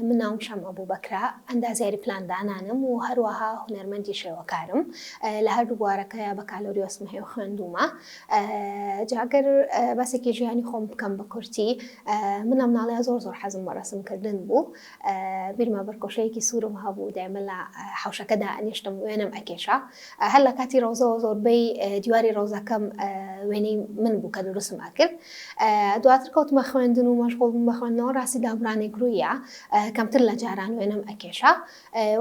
من ناوم شەمە بووبەکرا ئەندازیاری پلاندانانم و هەروەها هونەرمەندی شێوەکارم لە هەردوو بوارەکە یا بەکالۆریۆسم هەیە خوێندومە جاگەر بەسێکی ژیانی خۆم بکەم بە کورتی من لە مناڵەیە زۆر حەزم بە ڕەسمکردن بوو بیرمە بەرکۆشەیەکی سوورم هەبوو دایمە لە حەوشەکەدا ئەنیشتم وێنەم ئەکێشا هەر لە کاتی ڕۆزەوە زۆربەی دیواری ڕۆزەکەم وێنەی من بوو کە دروستم ئەکرد دواتر کەوتمە خوێندن و مەشغوڵ بووم بە خوێندنەوە ڕاستی دابڕانێک ڕوویە کەمتر لە جاران وێنەم ئەکێشا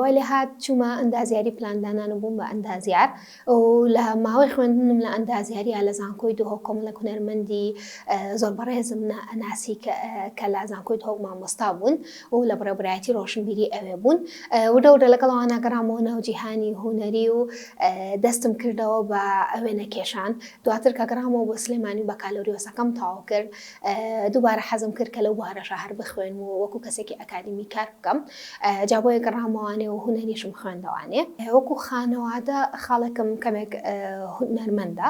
وای لێ هات چوومە ئەندازیاری پلاندانان و بووم بە ئەندازیار و لە ماوەی خوێندنم لە ئەندازیاریە لە زانکۆی دهۆ کۆمەڵێک هونەرمەندی زۆر بەڕێزم ئەناسی کە لە زانکۆی دهۆ مامۆستا بوون و لە بەڕێوەبرایەتی ڕۆشنبیری ئەوێ بوون وردەورە لەگەڵەوانە گەڕامەوە ناو جیهانی هونەری و دەستم کردەوە بە وێنە کێشان دواتر کە گەڕامەوە بۆ سلێمانی بەکالۆریۆسەکەم تاوا کرد دووبارە حەزم کرد کە لەو بوارەشە هەر بخوێن و وەکو کەسێکی ئەکادمی کار بکەم جا بۆیە گەڕامەوانێ و هونەریشم خوێندەوانێ وەکو خانەوادە خاڵێکم کەمێک هونەرمەندە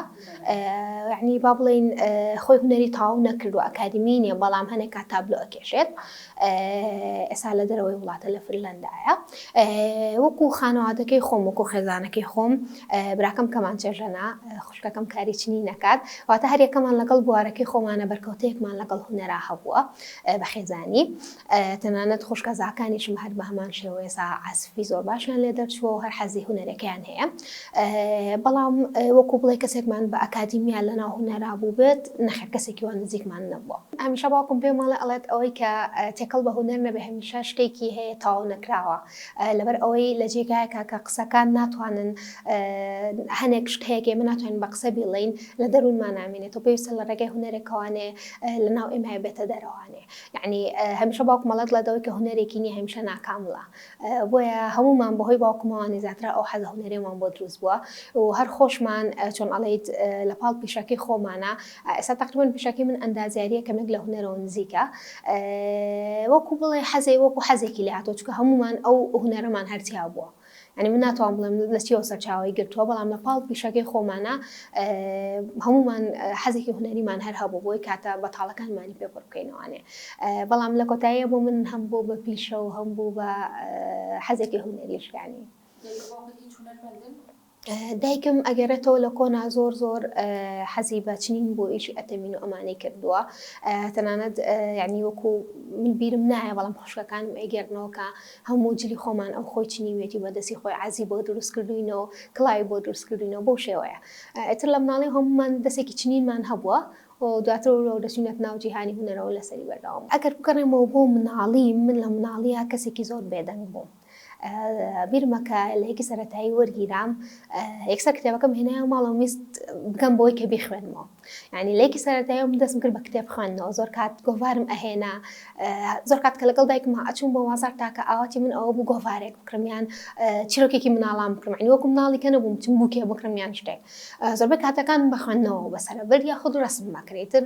یعنی با بڵێن خۆی هونەری تاو نەکرد و ئەکادمی نیە بەڵام هەنێک تابلۆ ئەکێشێت ئێستا لە دەرەوەی وڵاتە لە فنلەندایە وەکو خانەوادەکەی خۆم وەکو خێزانەکەی خۆم براکەم کەمانچێژەنا خوشکەکەم کاری چنی نەکات واتە هەر یەکەمان لەگەڵ بوارەکەی خۆمانە بەرکەوتەیەکمان لەگەڵ هونەرا هەبووە بە خێزانی تەنانەت خوشکە زاکانیشم هەر بە هەمان شێوەیە عەزفی زۆر باشیان لێ دەرچووە و هەر حەزی هونەرەکەیان هەیە بەڵام وەکو بڵێ کەسێکمان بە ئەکادیمیان لەناو هونەرا بوو بێت نەخێر کەسێکی وان نزیکمان نەبووە هەمیشە باوکم پێم وڵێ ئەڵێت ئەوەی کە تێکەڵ بە هونەر نەبێ هەمیشە شتێکی هەیە تاو نەکراوە لەبەر ئەوەی لە جێگایەکە کە قسەکان ناتوانن هەنێک شت هەیە ئێمە ناتوانین بە قسە بیڵێین لە دەروونمان نامێنێت و پێویستە لە ڕێگەی هونەرێکەوانێ لەناو ئێمە بێتە دەرەوانێ یعنی هەمیشە باوکم مەڵێت لەدەوەی کە هونەرێکی نییە هەمیشە ناکامڵە بۆیە هەمومان بەهۆی باوکمەوانی زیاترە ئەو حەزە هونەرێمان بۆ دروست بووە و هەر خۆشمان چۆن ئەڵێیت لە پاڵ پیشەکەی خۆمانە ئێستا تقریباً پیشەکەی من ئەندازیاریە کەمێک لە هونەرەوە نزیکە وەکو بڵێ حەزێ وەکو حەزێکی لێ هاتۆ چونکە هەمومان ئەو هونەرەمان هەرچیا بووە يعني من ناتوان بڵێم لە چیەوە سەرچاوی گرتووە بەڵام لە پاڵ پیشەکەی خۆمانە هەمومان حەزێکی هونەریمان هەر هەبوو بۆی کاتە بەتاڵەکانمانی پێ بڕبکەینەوانێ بەڵام لە کۆتاییە بۆ من هەم بوو بە پیشە و هەم بوو بە حەزێکی هونەریش یعنی دایکم ئەگەرێتەوە لە کۆنا زۆر حەزی بە چنین بۆ ئیشی ئەتەمین و ئەمانەی کردووە تەنانەت یعنی وەکو من بیرم نایە بەڵام خوشکەکانم ئەگەرنەوە کە هەموو جلی خۆمان ئەو خۆی چنیوێتی بەدەستی خۆی عازی بۆ دروستکردوینەوە کڵاوی بۆ دروستکردوینەوە بەو شێوەیە ئەتر لە مناڵی هەمومان دەستێکی چنینمان هەبووە و دواتر دەچینێت ناو جیهانی هونەرەوە لەسەری بەردەوام ئەگەر بگەڕێمەوە بۆ مناڵی من لە مناڵیە کەسێکی زۆر بێدەنگ بووم بیرمەکە لە یەکی سەرەتایی وەرگیرام یەکسەر کتێبەکەم هێنایە ماڵەوە ویست بکەم بۆی کە بیخوێنمەوە یعنی لە یەکی سەرەتایی من دەستم کرد بە کتێب خوێندنەوە زۆر کات گۆڤارم ئەهێنا زۆر کات کە لەگەڵ دایکم ئەچووم بۆ وازار تاکە ئاواتی من ئەوە بوو گۆڤارێک بکڕم یان چیرۆکێکی مناڵام بکڕم یعنی وەکو مناڵی کە نەبووم چم بووکێ بکڕم یان شتێک زۆربەی کاتەکانم بە خوێندنەوە بەسەرەبەر یا خود ڕەسم مەکرێتتر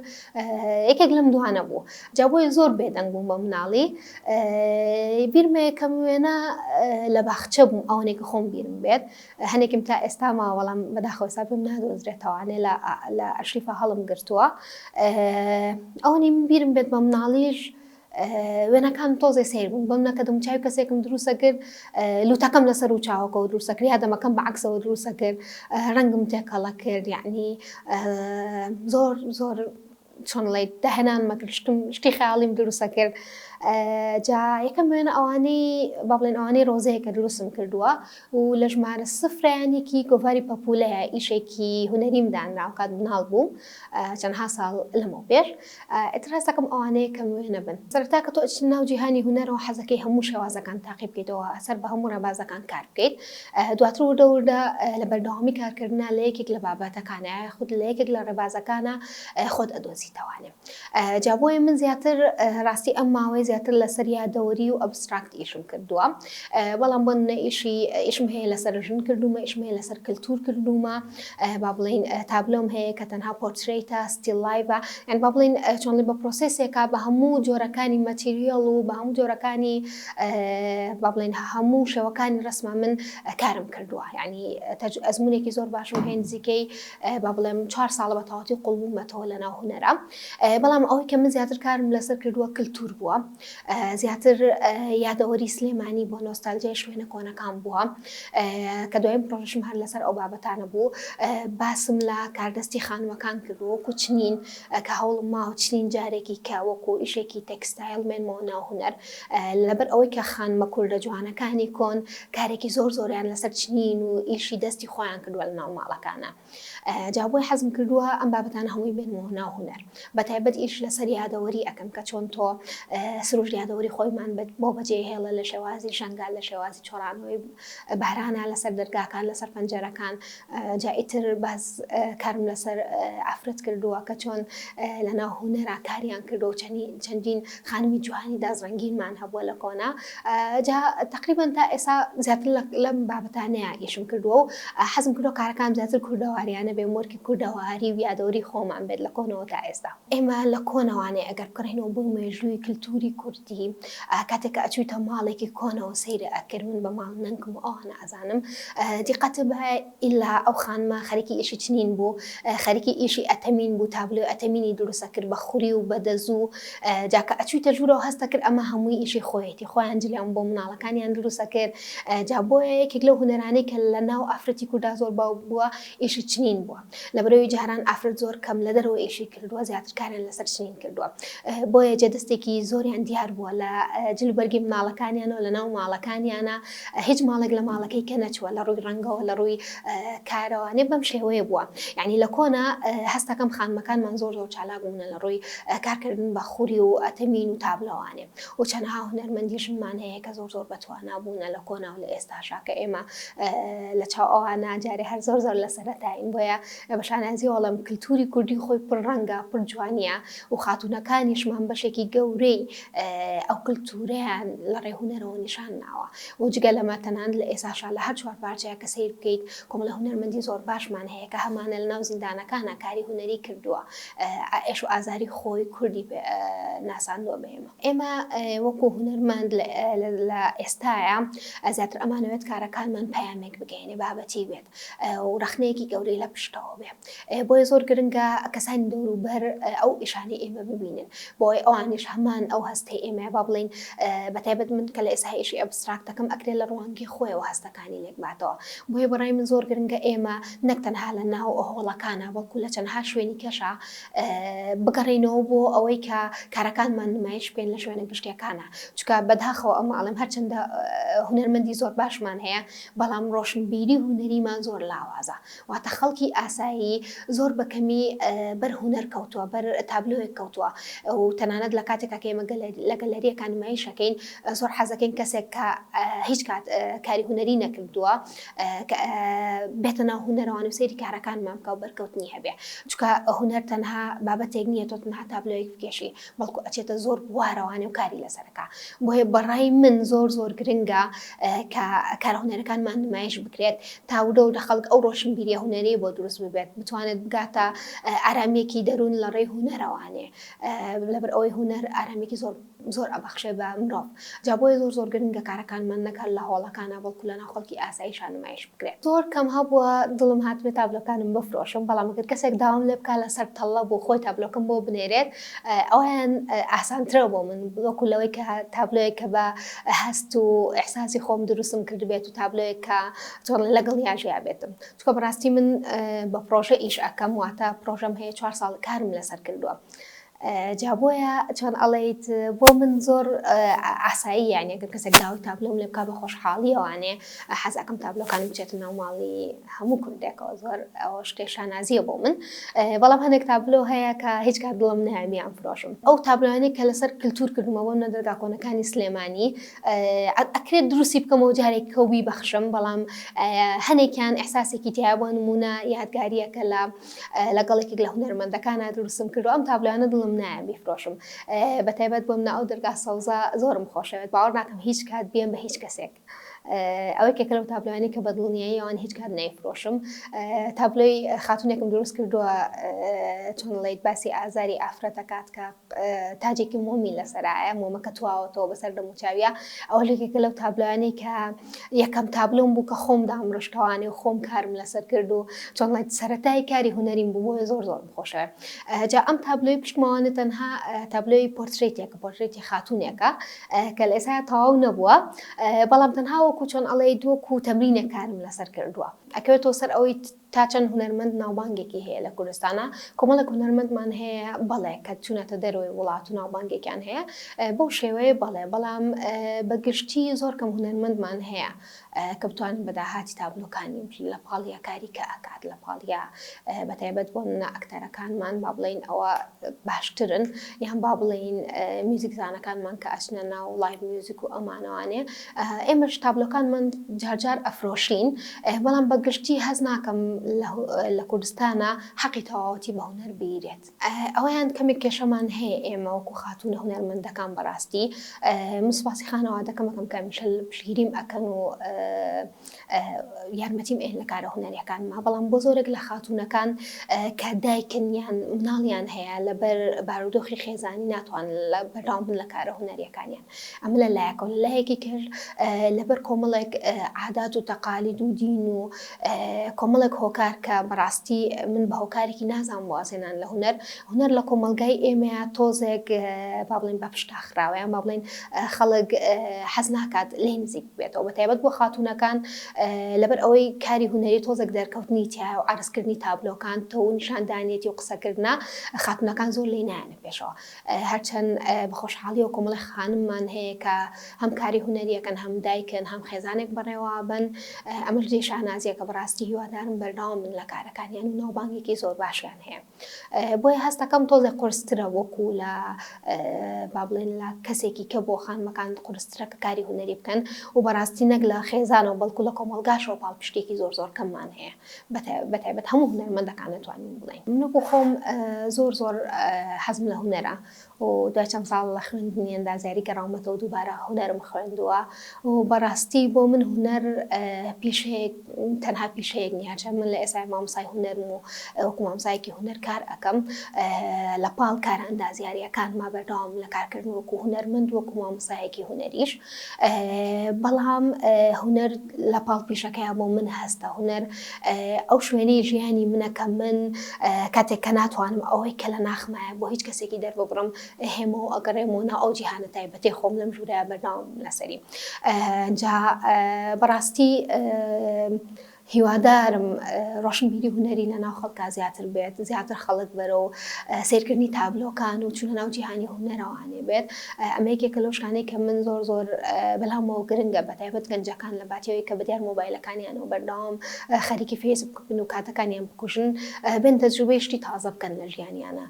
یەکێک لەم دوانە بوو جا بۆیە زۆر بێدەنگ بووم بە مناڵی بیرمە یەکەم وێنە لە باخچە بووم ئەوەنێک خۆم بیرم بێت هەنێکم تا ئێستا ماوە بەڵام بەداخەوە پێم نادۆزرێتەوانێ لە ئەشریفە هەڵم گرتووە ئەوەنی من بیرم بێت بە مناڵیش وێنەکان تۆزێ سیر بوون بەم نەکەدەم چاوی کەسێکم دروستە کرد لوتەکەم لەسەر و چاوەکە و دروستە کرد یادەمەکەم بە عەکسەوە دروستە کرد ڕەنگم تێکەڵە کرد یعنی زۆر چۆن بڵێیت داهێنان مەکرد شتی خەیاڵیم دروستە کرد جا یەکەم وێنە ئەوانەی با بڵێن ئەوانەی ڕۆزەیە کە دروستم کردووە و لە ژمارە سفرەیانێکی گۆڤاری پەپولەیە ئیشێکی هونەریم دانراو کات مناڵ بووم چەندها ساڵ لەمەوە پێش ئیتر هەستەکەم ئەوانەیە کەم وێنە بن سەرەتا کە تۆ ئەچیت ناو جیهانی هونەرەوە حەزەکەی هەموو شێوازەکان تاقی بکەیتەوە ئەسەر بە هەموو ڕێبازەکان کار بکەیت دواتر وردە لە بەردەوامی کارکردنا لە یەکێک لە بابەتەکانە خود لە یەکێک لە ڕێبازەکانە خۆت ئەدۆزیتەوانێ جا بۆیە من زیاتر ڕاستی ئەم ماوەی زیاتر لەسەر یادەوەری و ئەبستراکت ئیشم کردووە بەڵام بۆ ئیشم هەیە لەسەر ژن کردومە ئیشم هەیە لەسەر کلتور کردومە با بڵێن تابلۆم هەیە کە تەنها پۆرترێتە ستیل لایڤە یعنی با بڵێن چۆنڵی بە پرۆسێسێکە بە هەموو جۆرەکانی مەتیریەڵ و بە هەموو جۆرەکانی با بڵێن هەموو شێوەکانی ڕسمە من کارم کردووە یعنی ئەزمونێکی زۆر باشم هەیە نزیکەی با بڵێم 4 ساڵە بە تەواوەتی قوڵ بوومەتەوە لەناو هونەرە بەڵام ئەوەی کە من زیاتر کارم لەسەر کردووە کلتور بووە زیاتر یادەوەری سلێمانی بۆ نۆستالجیای شوێنە کۆنەکان بووە کە دوایین پرۆژەشم هەر لەسەر ئەو بابەتانە بوو باسم لە کاردەستی خانووەکان کردو وەکو چنین کە هەوڵم ماوە چنین جارێکی کە وەکو ئیشێکی تێکستایل مێنمەوە ناو هونەر لەبەر ئەوەی کە خانمە کوردە جوانەکانی کۆن کارێکی زۆریان لەسەر چنین و ئیشی دەستی خۆیان کردووە لە ناو ماڵەکانە جا بۆی حەزم کردووە ئەم بابەتانە هەمووی بێنمەوە ناو هونەر بەتایبەت ئیش لەسەر یادەوەری ئەەکەم کە چۆن تۆ سروش یادەوەری خۆیمان بۆ بەجێهێڵە لە شێوازی ژەنگال لە شێوازی چۆڕانەوەی بارانە لەسەر دەرگاکان لەسەر پەنجەرەکان جا ئیتر باز کارم لەسەر ئافرەت کردووە کە چۆن لە ناو هونەرا کاریان کردو چەندین خانمی جوانی دازڕەنگینمان هەبووە لە کۆنا جا تقریبا تا ئێستا زیاتر لەم بابەتانەیە ئیشم کردووە و حەزم کردو کارەکان زیاتر کوردەواریانە بێ مۆرکی کوردەواری و یادەوەری خۆمان بێت لە کۆنەوە تا ئێستا ئێمە لە کۆنەوانێ ئەگەر بکڕینەوە بۆ مێژووی کللتوری کوردی کاتێک کە ئەچوویتە ماڵێکی کۆنەوە سەیرە ئەکرد من بە ماڵ نەنکم و ئەوە نازانم دیقەتە بە ئیلا ئەو خانمە خەریکی ئیشی چنین بوو خەریکی ئیشی ئەتەمین بوو تابلۆی ئەتەمینی دروستە کرد بە خوری و بە دەزوو جاکە ئەچوویتە ژوورەوە هەستە کرد ئەمە هەمووی ئیشی خۆیەتی خۆیان جلیان بۆ مناڵەکانیان دروستە کرد جا بۆیە یەکێک لەو هونەرانەی کە لە ناو ئافرەتی کووردا زۆر باو بووە ئیشی چنین بووە لەبەرەوەی جاران ئافرەت زۆر کەم لە دەرەوە ئیشی کردووە زیاتر کاریان لەسەر چنین کردووە بۆیە جێدەستێکی زۆریان دیار بووە لە جلبەرگی مناڵەکانیانەوە لە ناو ماڵەکانیانە هیچ ماڵێک لە ماڵەکەی کە نەچووە لە ڕووی ڕەنگەوە لە ڕووی کارەوانێ بەم شێوەیە بووە یعنی لە کۆنا هەستەکەم خانمەکانمان زۆر چالاک بوونە لە ڕووی کارکردن بە خوری و ئەتەمین و تابلەوانێ و چەندها هونەرمەندیشمان هەیە کە زۆر بەتوانە بوونە لە کۆنا و لە ئێستاشا کە ئێمە لە چاو ئەوانە جارێ هەر زۆر لە سەرەتاین بۆیە بەشانازی وەڵام کللتوری کوردی خۆی پڕ ڕەنگە پڕ جوانیە و خاتونەکانیشمان بەشێکی گەورەی ئەو کللتورەیان لە ڕێهونەرەوە نیشان ناوە و جگە لەمە تەنان لە ئێساشا لە هەر چوار پارچەیە کە سیر بکەیت کۆمەڵە هونەرمەندی زۆر باشمان هەیە کە هەمانە لە ناو زیندانەکانە کاری هونەری کردووە ئێش و ئازاری خۆی کوردی ناساندووە بە ئێمە وەکو هونەرمەند لە ئێستاە زیاتر ئەمانەوێت کارەکانمان پەیامێک بگەینێ بابەتی بێت و ڕخنەیەکی گەورەی لە پشتەوە بێ بۆیە زۆر گرنگە کەسانی دەوروبەر ئەو ئیشانی ئێمە ببینن بۆی ئەوانیش هەمان ئەو هەستەی ئێمە با بڵین بەتایبەت من کە لە ئێستا ئیشی ئەبستراکتەکەم ئەکرێت لە ڕوانگی خۆیەوە هەستەکانی لێک باتەوە بۆیە بەڕای من زۆر گرنگە ئێمە نەک تەنها لە ناو هۆڵەکانە بەڵکو لە چەندها شوێنی کەشە بگەڕێنەوە بۆ ئەوەی کە کارەکانمان نمایش بکەین لە شوێنە گشتیەکانە چکە بەداخەوە ئەمە ئەڵێم هەرچەندە هونەرمەندی زۆر باشمان هەیە بەڵام ڕۆشنبیری هونەریمان زۆر لاوازە واتە خەڵکی ئاسایی زۆر بەکەمی بەر هونەر کەوتووە بەر تابلۆیەک کەوتووە و تەنانەت لە کاتێکا کە ئێمە لە گەلەریەکان نمایشەکەین زۆر حەزەکەین کەسێک کە هیچ کات کاری هونەری نەکردووە بێتە ناو هونەرەوان و سەیری کارەکانمان بکە و بەرکەوتنی هەبێ چکە هونەر تەنها بابەتێک نییە تۆ تەنها تابلۆیەک بکێشی بەڵکو ئەچێتە زۆر بوارەوانێ و کاری لەسەرەکە بۆیە بەڕای من زۆر گرنگە کە کارە هونەرەکانمان نمایش بکرێت تاودە و لە خەڵک ئەو ڕۆشنبیریە هونەری بۆ دروست ببێت بتوانێت بگاتە ئارامێکی دەروون لە ڕێی هونەرەوانێ لەبەر ئەوەی هونەر ئارامێکی زۆر ئەبەخشێ بە مرۆڤ جا بۆیە زۆر گرنگە کارەکانمان نەکەن لە هۆڵەکانە بەڵکو لە ناو خەڵکی ئاساییشان نمایش بکرێت زۆر کەم هەبووە دڵم هاتبێت تابلۆکانم بفرۆشم بەڵام ئەگەر کەسێک داوام لێ بکات لەسەر تەڵە بۆ خۆی تابلۆکەم بۆ بنێرێت ئەویان ئاسانترە بۆ من وەکو لەوەی کە تابلۆیە کە بە هەست و ئەحساسی خۆم دروستم کرد بێت و تابلۆیە کە چۆن لەگەڵ یاژیا بێتم چکە بەڕاستی من بە پرۆژە ئیش ئەەکەم واتە پرۆژەم هەیە 4 ساڵ کارم لەسەر کردووە جا بۆیە چۆن ئەڵێیت بۆ من زۆر ئاسایی یعنی ئەگەر کەسێک داوای تابلۆم لێ بکات بە خۆشحاڵی ئەوانێ حەزەکەم تابلۆکانم بچێتە ناو ماڵی هەموو کوردێکەوە زۆر ئەوە شتێک شانازیە بۆ من بەڵام هەندێک تابلۆ هەیە کە هیچ کات دڵم نەهامیان فرۆشم ئەو تابلۆانەی کە لەسەر کللتور کردمەوە نە دەرگا کۆنەکانی سلێمانی ئەکرێت دروستی بکەمەوە جارێک کەوبی بەخشم بەڵام هەنێکیان ئەحساسێکی تیا بۆ نمونە یادگاریەکە لەگەڵێکێک لە هونەرمەندەکانە دروستم کردو ئەم تابلۆانە دڵم نایە بیفرۆشم بەتایبەت بۆم ناو دەرگا سەوزە زۆرم خۆشەوێت باوەڕ ناکەم هیچ کات بێم بە هیچ کەسێک ئەوەی کێکە لەو تابلۆیانەی کە بەدڵنیایی ئەوان هیچ کات نایفرۆشم. تابلۆی خاتونێکم دروست کردووە چۆن لەیت باسی ئازاری ئافرەتە کات کە تاجێکی مۆمی لەسەرایە مۆمەکە تواوەتەوە بەسەر دەموچاویە. ئەوە لێکێکە لەو تابلۆیانەی کە یەکەم تابلۆم بوو کە خۆم دامڕشتەوانێ و خۆم کارم لەسەر کرد و چۆن لەیت سەرەتای کاری هونەریم بوو زۆر خۆشەوە. جا ئەم تابلۆی پشتماوانە تەنها تابلۆی پۆرترێتێکە پۆرترێتی خاتونێکە کە لە ئێستا تەواو نەبووە، بەڵام تەنها وەکو چۆن ئەڵێ وەکو تەمرینێک کارم لەسەر کردووە. ئەکەوێتەوە سەر ئەوەی تا چەند هونەرمەند ناوبانگێکی هەیە لە کوردستانە، کۆمەڵێک هونەرمەندمان هەیە بەڵێ کە چوونەتە دەرەوەی وڵات و ناوبانگێکیان هەیە بەو شێوەیە بەڵێ، بەڵام بەگشتی زۆر کەم هونەرمەندمان هەیە کە بتوانن بەداهاتی تابلۆکانی لە پاڵیا کاری کە ئەکات لە پاڵیا بەتایبەت بۆ ئەکتەرەکانمان با بڵین ئەوە باشترن، یان با بڵین میوزیکزانەکانمان کە ئەچنە ناو لایڤ میوزیک و ئەمانەوانێ. ئێمەش تابلۆکانمان جارجار ئەفرۆشین، بەڵام بەگشتی هەز ناکەم لە کوردستانە حەقی تەواوەتی بە هونەر بگیرێت. ئەوەیان کەمێک کێشەمان هەیە ئێمە وەکو خاتونە هونەرمەندەکان بەڕاستی. من سوپاسی خانەوادەکەمەکەم کە هەمیشە پشگیریم ئەکەن و یارمەتیم ئێن لە کارە هونەریەکانما، بەڵام بۆ زۆرێک لە خاتونەکان کە دایکن یان مناڵیان هەیە لەبەر بارودۆخی خێزانی ناتوانن بەردەوام بن لە کارە هونەریەکانیان. ئەمە لە لایەکە و لە لایەکی کرد لەبەر کۆمەڵێک عادات و تەقالید و دین و کۆمەڵێک هۆکار کە بەڕاستی من بە هۆکارێکی نازانم وازێنان لە هونەر لە کۆمەلگای ئێمەیە تۆزێک با بڵین بە پشتاخراوەیان با بڵین خەڵک حەز ناکات لێ نزیک بێتەوە، بەتایبەت بۆ خاتونەکان لەبەر ئەوەی کاری هونەری تۆزێک دەرکەوتنی تایە و عرضکردنی تابلۆکان تۆ و نیشاندانیەتی و قسەکردنا خاتونەکان زۆر لێ نایەنە پێشەوە. هەرچەند بە خۆشحاڵی و کۆمەڵی خانممان هەیە کە هەم کاری هونەریەکەن هەم دایکن هەم خێزانێک بەڕێوابن. ئەمەش جێ شانازیە کە بەڕاستی هیوادارم بەردەوام من لە کارەکانیان و ناوبانگێکی زۆر باشیان هەیە. بۆیە هەستەکەم تۆزێک قورسترە وەکو لە با بڵێن لە کەسێکی کە بۆ خانمەکان قورسترە کە کاری هونەری بکەن و بەڕاستی نەک لە خێزانەوە بەڵکو لە کۆمەڵگاشەوە پاڵپشتێکی زۆر کەممان هەیە، بەتایبەت هەموو هونەرمەندەکان نەتوانین بڵێن. من بۆ خۆم زۆر حەزم لە هونەرە و دوای چەند ساڵ لە خوێندنی ئەندازیاری گەڕاومەتەوە دووبارە هونەرم خوێندووە و بەڕاستی بۆ من هونەر پیشەیەک تەنها پیشەیەک نیە، چەند من لە ئێسای مامۆسای هونەرم و وەکو مامۆسایەکی هونەر کار ئەەکەم لە پاڵ کارە ئەندازیاریەکانما بەردەوام لە کارکردن وەکو هونەرمەند وەکو مامۆسایەکی هونەریش. بەڵام هونەر لە پاڵ پیشەکەیە بۆ من هەستە. هونەر ئەو شوێنەی ژیانی منە کە من کاتێک کە ناتوانم ئەوەی کە لە ناخمایە بۆ هیچ کەسێکی دەرببڕم هێمەوە ئەگەڕێمەوە ناو ئەو جیهانە تایبەتی خۆم لەم ژوورەیە بەردەوام لەسەری. جا بەڕاستی هیوادارم ڕۆشنبیری هونەری لە ناو خەڵکا زیاتر بێت، زیاتر خەڵک بەرەو سیرکردنی تابلۆکان و چونە ناو جیهانی هونەرەوانێ بێت. ئەمە یەکێکە لەو شتانەی کە من زۆر بەلامەوە گرنگە، بەتایبەت گەنجەکان لە باتیەوەی کە بەدیار مۆبایلەکانیانەوە بەردەوام خەریکی فێسبوک بن و کاتەکانیان بکوژن بن تەجروبەی شتی تازە بکەن لە ژیانیانە.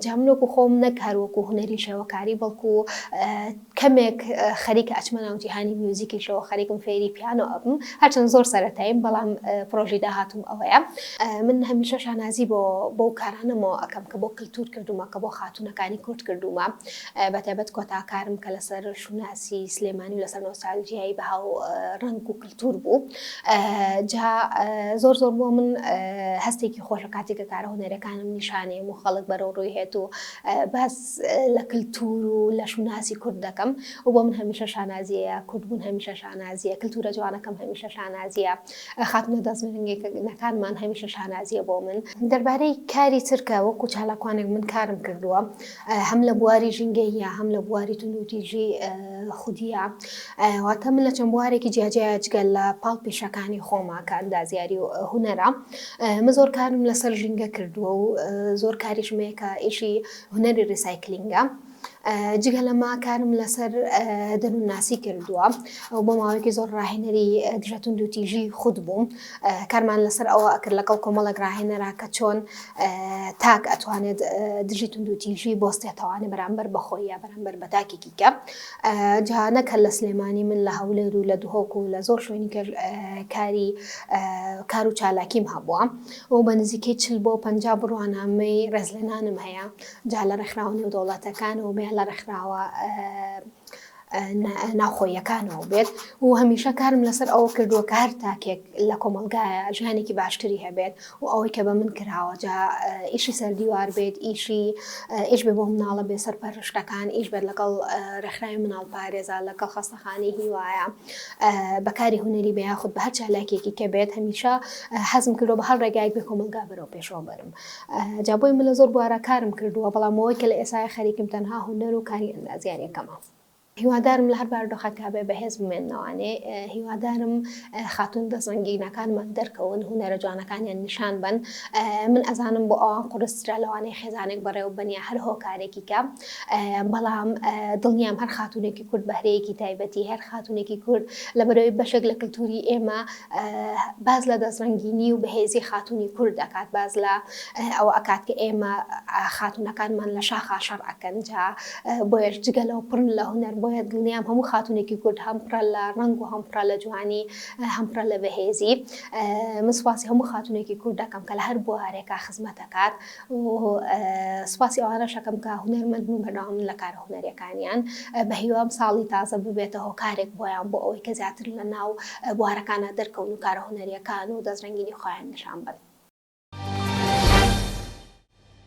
جا من وەکو خۆم نەک هەروەکو هونەری شێوەکاری بەڵکو کەمێک خەریکە ئەچمە ناو جیهانی میوزیکیشەوە، خەریکم فێری پیانۆ ئەبم، هەرچەند زۆر سەرەتاییم بەڵام پرۆژی داهاتوم ئەوەیە. من هەمیشە شانازی بۆ کارانەمەوە ئەەکەم کە بۆ کللتور کردومە، کە بۆ خاتونەکانی کورد کردومە، بەتایبەت کۆتاکارم کە لەسەر شوناسی سلێمانی و لەسەر نۆستالژیایی بەهاو ڕەنگ و کللتور بوو. جا زۆر بۆ من هەستێکی خۆشە کاتێککە کارە هونەرەکانم نیشانەیە و خەڵک بەرەو ڕووی هێت و باس لە کللتور و لە شوناسی کورد دەکەم و بۆ من هەمیشە شانازیە، کوردبوون هەمیشە شانازیە، کللتورە جوانەکەم هەمیشە شانازیە، خاتونە دەستمێنگەکان هەمیشە شانازیە بۆ من. دەربارەی کاری ترکە وەکو چالاکوانێک من کارم کردووە، هەم لە بواری ژینگەیە هەم لە بواری تونوتیژی خودیە، واتە من لە چەند بوارێکی جیاجگە لە پاڵ پیشەکانی خۆما کە ئەندازیاری و هونەرە. من زۆر کارم لەسەر ژینگە کردووە و زۆر کاریشمەیە کە ئیشی هونەری ریسایکلینگە. جگە لەما کارم لەسەر دەنوناسی کردووە و بۆ ماوەیەکی زۆر ڕاهێنەری دژە توندوتیژی خود بووم. کارمان لەسەر ئەوە ئەکرد لەگەڵ کۆمەڵێک ڕاهێنەرا کە چۆن تاک ئەتوانێت دژی توندوتیژی بۆستێتەوانێ بەرامبەر بەخۆی یا بەرامبەر بە تاکێکی کە. جا نەکە لە سلێمانی من لە هەولێر و لە دوهۆک و لە زۆر شوێنی کار و چالاکیم هەبووە و بە نزیکەی 40 بۆ 50 بڕوانامەی ڕێزلێنانم هەیە، جا لە ڕێکخراوە نێودەوڵەتەکان و بێ لە ڕێکخراوە ناوخۆییەکانەوە بێت و هەمیشە کارم لەسەر ئەوە کردووە کە هەر تاکێک لە کۆمەلگایە ژیانێکی باشتری هەبێت و ئەوەی کە بە من کراوە جا ئیشی سەردیوار بێت ئیش بێ بۆ مناڵە بێ سەرپەرشتەکان ئیش بێت لەگەڵ ڕێکخراوی مناڵ پارێزە لەگەڵ خەستەخانەی هیوایە بەکاری هونەری بە یاخود بە هەر چالاکێکی کە بێت هەمیشە حەزم کردو بە هەر ڕێگایەک بێ کۆمەلگا بەرەوە پێشەوە بەرم جا بۆی من لە زۆر بوارە کارم کردووە بەڵام ئەوەی کە لە ئێستای خەریکم تەنها هونەر و کاری ئەندازیاریەکەمە هیوادارم لە هەر باردۆخەکە بێ بەهێز بمێننەوانێ هیوادارم خاتون دەزەنگینەکانمان دەرکەون هونەرە جوانەکانیان نیشان بن من ئەزانم بۆ ئەوان قورسرا لەوانەیە خێزانێک بەڕێوە بنیە هەر هۆکارێکی کە بەڵام دڵنیام هەر خاتونێکی کورد بەهرەیەکی تایبەتی هەر خاتونێکی کورد لە بەرەوەی بەشێک لە کەلتوری ئێمە باز لە دەزڕەنگینی و بەهێزی خاتونی کورد دەکات باز لە ئەوە ئەکات کە ئێمە خاتونەکانمان لە شاخا شەڕ ئەکەن جا بۆیەش جگەلەوە پڕن لە هونەر بۆیە دڵنیام هەموو خاتونێکی کورد هەم پڕە لە ڕنگ و هەم پڕە لە جوانی هەم پڕە لە بەهێزی من سوپاسی هەموو خاتونێکی کورد دەکەم کە لە هەر بوارێکە خزمەت دەکات و سوپاسی ئەوانەش دەکەم کە هونەرمەند و بەردەوام لە کارە هونەریەکانیان بە هیوام ساڵی تازە ببێتە هۆکارێک بۆیان بۆ ئەوەی کە زیاتر لە ناو بوارەکانە دەرکەون و کارە هونەریەکان و دەستڕەنگینی خۆیان نیشان بن.